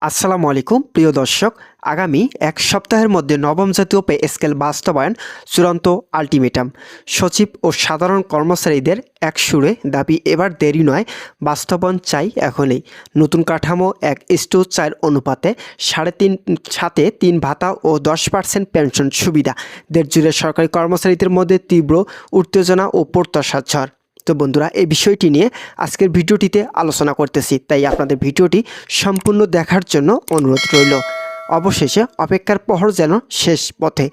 আসসালামু আলাইকুম প্রিয় দর্শক। আগামী এক সপ্তাহের মধ্যে নবম জাতীয় পে স্কেল বাস্তবায়ন চূড়ান্ত আলটিমেটাম। সচিব ও সাধারণ কর্মচারীদের এক সুরে দাবি, এবার দেরি নয়, বাস্তবায়ন চাই এখনই। নতুন কাঠামো 1:4 অনুপাতে 3.5 ভাতা ও 10% পেনশন সুবিধা। দেশ জুড়ে সরকারি কর্মচারীদের মধ্যে তীব্র উত্তেজনা ও প্রত্যাশার ঝড়। তো বন্ধুরা, এই বিষয়টি নিয়ে আজকের ভিডিওটিতে আলোচনা করতেছি, তাই আপনাদের ভিডিওটি সম্পূর্ণ দেখার জন্য অনুরোধ রইল। অবশেষে অপেক্ষার প্রহর যেন শেষ পথে।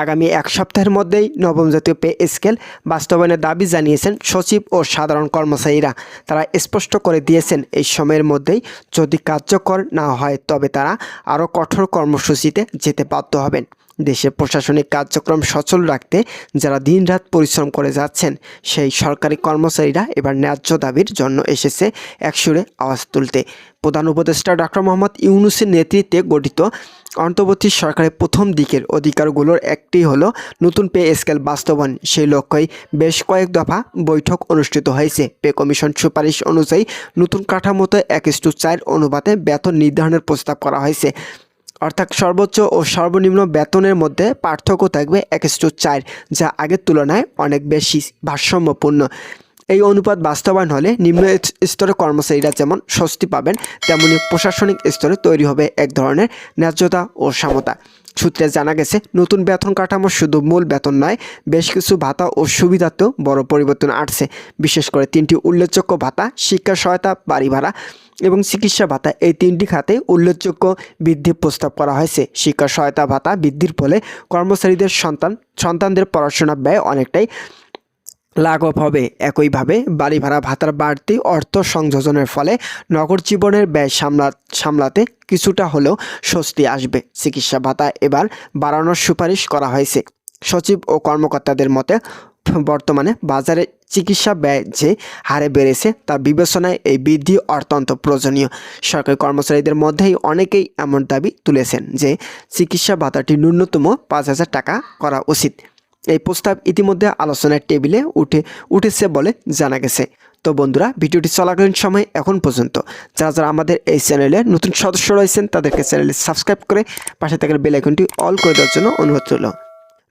আগামী এক সপ্তাহের মধ্যেই নবম জাতীয় পে স্কেল বাস্তবায়নের দাবি জানিয়েছেন সচিব ও সাধারণ কর্মচারীরা। তারা স্পষ্ট করে দিয়েছেন, এই সময়ের মধ্যেই যদি কার্যকর না হয় তবে তারা আরও কঠোর কর্মসূচিতে যেতে বাধ্য হবেন। দেশের প্রশাসনিক কার্যক্রম সচল রাখতে যারা দিনরাত পরিশ্রম করে যাচ্ছেন, সেই সরকারি কর্মচারীরা এবার ন্যায্য দাবির জন্য এসেছে একসুরে আওয়াজ তুলতে। প্রধান উপদেষ্টা ডক্টর মোহাম্মদ ইউনূসের নেতৃত্বে গঠিত অন্তর্বর্তী সরকারের প্রথম দিকের অধিকারগুলোর একটি হলো নতুন পে স্কেল বাস্তবায়ন। সেই লক্ষ্যেই বেশ কয়েক দফা বৈঠক অনুষ্ঠিত হয়েছে। পে কমিশন সুপারিশ অনুযায়ী নতুন কাঠামোতে 1:4 অনুপাতে বেতন নির্ধারণের প্রস্তাব করা হয়েছে। অর্থাৎ সর্বোচ্চ ও সর্বনিম্ন বেতনের মধ্যে পার্থক্য থাকবে 1:4, যা আগের তুলনায় অনেক বেশি ভারসাম্যপূর্ণ। এই অনুপাত বাস্তবায়ন হলে নিম্ন স্তরের কর্মচারীরা যেমন স্বস্তি পাবেন, তেমনি প্রশাসনিক স্তরে তৈরি হবে এক ধরনের ন্যায্যতা ও সমতা। সূত্রে জানা গেছে, নতুন বেতন কাঠামো শুধু মূল বেতন নয়, বেশ কিছু ভাতা ও সুবিধাতেও বড় পরিবর্তন আসছে। বিশেষ করে 3টি উল্লেখযোগ্য ভাতা, শিক্ষা সহায়তা, বাড়ি ভাড়া এবং চিকিৎসা ভাতা, এই 3টি খাতে উল্লেখযোগ্য বৃদ্ধির প্রস্তাব করা হয়েছে। শিক্ষা সহায়তা ভাতা বৃদ্ধির ফলে কর্মচারীদের সন্তানদের পড়াশোনা ব্যয় অনেকটাই লাঘব হবে। একইভাবে বাড়ি ভাড়া ভাতার বাড়তি অর্থ সংযোজনের ফলে নগর জীবনের ব্যয় সামলাতে কিছুটা হলেও স্বস্তি আসবে। চিকিৎসা ভাতা এবার বাড়ানোর সুপারিশ করা হয়েছে। সচিব ও কর্মকর্তাদের মতে, বর্তমানে বাজারে চিকিৎসা ব্যয় যে হারে বেড়েছে তা বিবেচনায় এই বৃদ্ধি অত্যন্ত প্রয়োজনীয়। সরকারি কর্মচারীদের মধ্যেই অনেকেই এমন দাবি তুলেছেন যে চিকিৎসা ভাতাটি ন্যূনতম 5,000 টাকা করা উচিত। এই প্রস্তাব ইতিমধ্যে আলোচনার টেবিলে উঠেছে বলে জানা গেছে। তো বন্ধুরা, ভিডিওটি চলাকালীন সময় এখন পর্যন্ত যারা আমাদের এই চ্যানেলে নতুন সদস্য রয়েছেন তাদেরকে চ্যানেলে সাবস্ক্রাইব করে পাশে থাকা বেল আইকনটি অল করে দেওয়ার জন্য অনুরোধ রইল।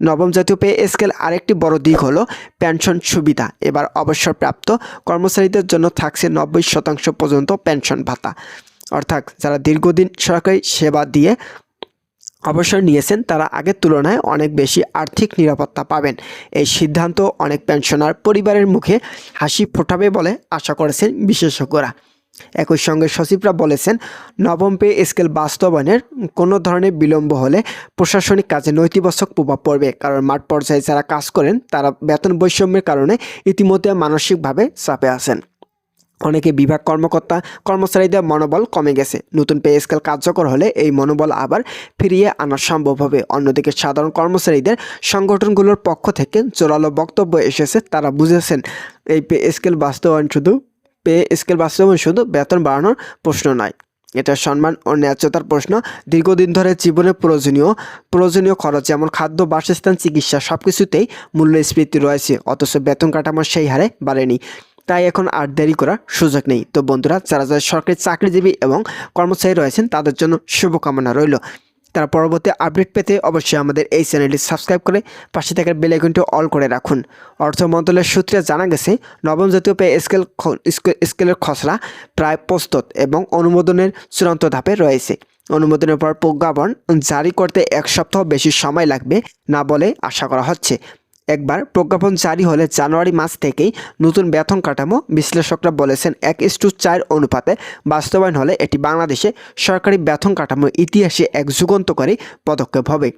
নবম জাতীয় পে স্কেল আরেকটি বড় দিক হলো পেনশন সুবিধা। এবার অবসরপ্রাপ্ত কর্মচারীদের জন্য থাকছে 90% পর্যন্ত পেনশন ভাতা। অর্থাৎ যারা দীর্ঘদিন সরকারি সেবা দিয়ে অবসর নিয়েছেন তারা আগের তুলনায় অনেক বেশি আর্থিক নিরাপত্তা পাবেন। এই সিদ্ধান্ত অনেক পেনশনার পরিবারের মুখে হাসি ফোটাবে বলে আশা করেছেন বিশেষজ্ঞরা। একই সঙ্গে সচিবরা বলেছেন, নবম পে স্কেল বাস্তবায়নের কোনো ধরনের বিলম্ব হলে প্রশাসনিক কাজে নেতিবাচক প্রভাব পড়বে। কারণ মাঠ পর্যায়ে যারা কাজ করেন তারা বেতন বৈষম্যের কারণে ইতিমধ্যে মানসিকভাবে চাপে আছেন। অনেকে বিভাগ কর্মচারীদের মনোবল কমে গেছে। নতুন পে স্কেল কার্যকর হলে এই মনোবল আবার ফিরিয়ে আনা সম্ভব হবে। অন্যদিকে সাধারণ কর্মচারীদের সংগঠনগুলোর পক্ষ থেকে জোরালো বক্তব্য এসেছে। তারা বুঝেছেন, এই পে স্কেল বাস্তবায়ন শুধু বেতন বাড়ানোর প্রশ্ন নয়, এটা সম্মান ও ন্যায্যতার প্রশ্ন। দীর্ঘদিন ধরে জীবনে প্রয়োজনীয় খরচ যেমন খাদ্য, বাসস্থান, চিকিৎসা সবকিছুতেই মূল্যস্ফীতি রয়েছে, অথচ বেতন কাঠামো সেই হারে বাড়েনি। তাই এখন আর দেরি করার সুযোগ নেই। তো বন্ধুরা, যারা সরকারি চাকরিজীবী এবং কর্মচারী রয়েছেন তাদের জন্য শুভকামনা রইল। তারা পরবর্তী আপডেট পেতে অবশ্যই আমাদের এই চ্যানেলটি সাবস্ক্রাইব করে পাশে থাকার বেল আইকনটি অল করে রাখুন। অর্থ মন্ত্রণালয়ের সূত্রে জানা গেছে, নবম জাতীয় পে স্কেলের খসড়া প্রায় প্রস্তুত এবং অনুমোদনের চূড়ান্ত ধাপে রয়েছে। অনুমোদনের পর প্রজ্ঞাপন জারি করতে 1 সপ্তাহ বেশি সময় লাগবে না বলে আশা করা হচ্ছে। একবার প্রজ্ঞাপন জারি হলে জানুয়ারি মাস থেকেই নতুন বেতন কাঠামো, বিশ্লেষকরা বলেছেন 1:4 অনুপাতে বাস্তবায়ন হলে এটি বাংলাদেশে সরকারি বেতন কাঠামোর ইতিহাসে এক যুগান্তকারী পদক্ষেপ হবে।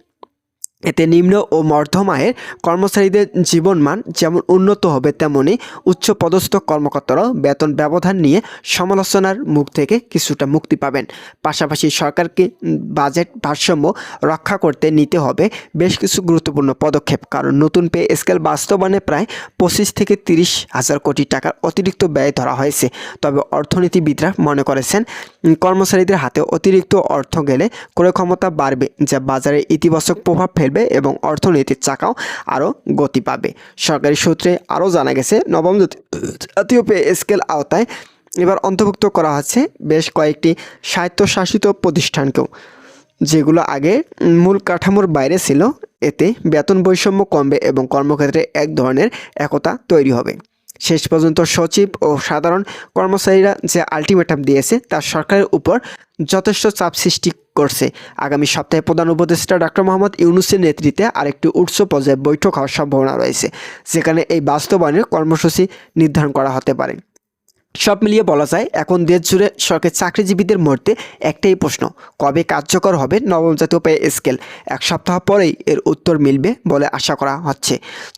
এতে নিম্ন ও মধ্যম আয়ের কর্মচারীদের জীবনমান যেমন উন্নত হবে, তেমনি উচ্চপদস্থ কর্মকর্তারাও বেতন ব্যবধান নিয়ে সমালোচনার মুখ থেকে কিছুটা মুক্তি পাবেন। পাশাপাশি সরকারকে বাজেট ভারসাম্য রক্ষা করতে নিতে হবে বেশ কিছু গুরুত্বপূর্ণ পদক্ষেপ। কারণ নতুন পে স্কেল বাস্তবায়নে প্রায় 25 থেকে 30 হাজার কোটি টাকার অতিরিক্ত ব্যয় ধরা হয়েছে। তবে অর্থনীতিবিদরা মনে করেছেন, কর্মচারীদের হাতে অতিরিক্ত অর্থ গেলে ক্রয় ক্ষমতা বাড়বে, যা বাজারে ইতিবাচক প্রভাব ফেলবে এবং অর্থনীতির চাকাও আরও গতি পাবে। সরকারি সূত্রে আরও জানা গেছে, নবম জাতীয় পে স্কেল আওতায় এবার অন্তর্ভুক্ত করা হচ্ছে বেশ কয়েকটি স্বায়ত্তশাসিত প্রতিষ্ঠানকেও, যেগুলো আগে মূল কাঠামোর বাইরে ছিল। এতে বেতন বৈষম্য কমবে এবং কর্মক্ষেত্রে এক ধরনের একতা তৈরি হবে। শেষ পর্যন্ত সচিব ও সাধারণ কর্মচারীরা যে আলটিমেটাম দিয়েছে তা সরকারের উপর যথেষ্ট চাপ সৃষ্টি করছে। আগামী সপ্তাহে প্রধান উপদেষ্টা ডক্টর মোহাম্মদ ইউনূসের নেতৃত্বে আরেকটি উচ্চ পর্যায়ে বৈঠক হওয়ার সম্ভাবনা রয়েছে, যেখানে এই বাস্তবায়নের কর্মসূচি নির্ধারণ করা হতে পারে। সব মিলিয়ে বলা যায় এখন দেশ জুড়ে সরকারি চাকরিজীবীদের মধ্যে একটাই প্রশ্ন, কবে কার্যকর হবে নবম জাতীয় পে স্কেল। এক সপ্তাহ পরেই এর উত্তর মিলবে বলে আশা করা হচ্ছে।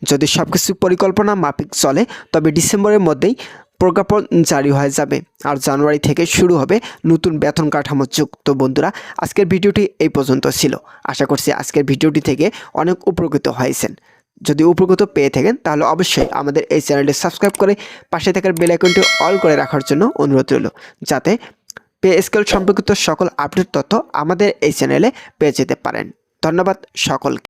যদি সব কিছু পরিকল্পনা মাফিক চলে তবে ডিসেম্বরের মধ্যেই প্রজ্ঞাপন জারি হয়ে যাবে আর জানুয়ারি থেকে শুরু হবে নতুন বেতন কাঠামো যুগ। তো বন্ধুরা, আজকের ভিডিওটি এই পর্যন্ত ছিল। আশা করছি আজকের ভিডিওটি থেকে অনেক উপকৃত হয়েছেন। যদি উপকৃত পেয়ে থাকেন তাহলে অবশ্যই আমাদের এই চ্যানেলটি সাবস্ক্রাইব করে পাশে থাকার বেল আইকনটি অল করে রাখার জন্য অনুরোধ রইল, যাতে পে স্কেল সম্পর্কিত সকল আপডেট তথ্য আমাদের এই চ্যানেলে পেয়ে যেতে পারেন। ধন্যবাদ সকলকে।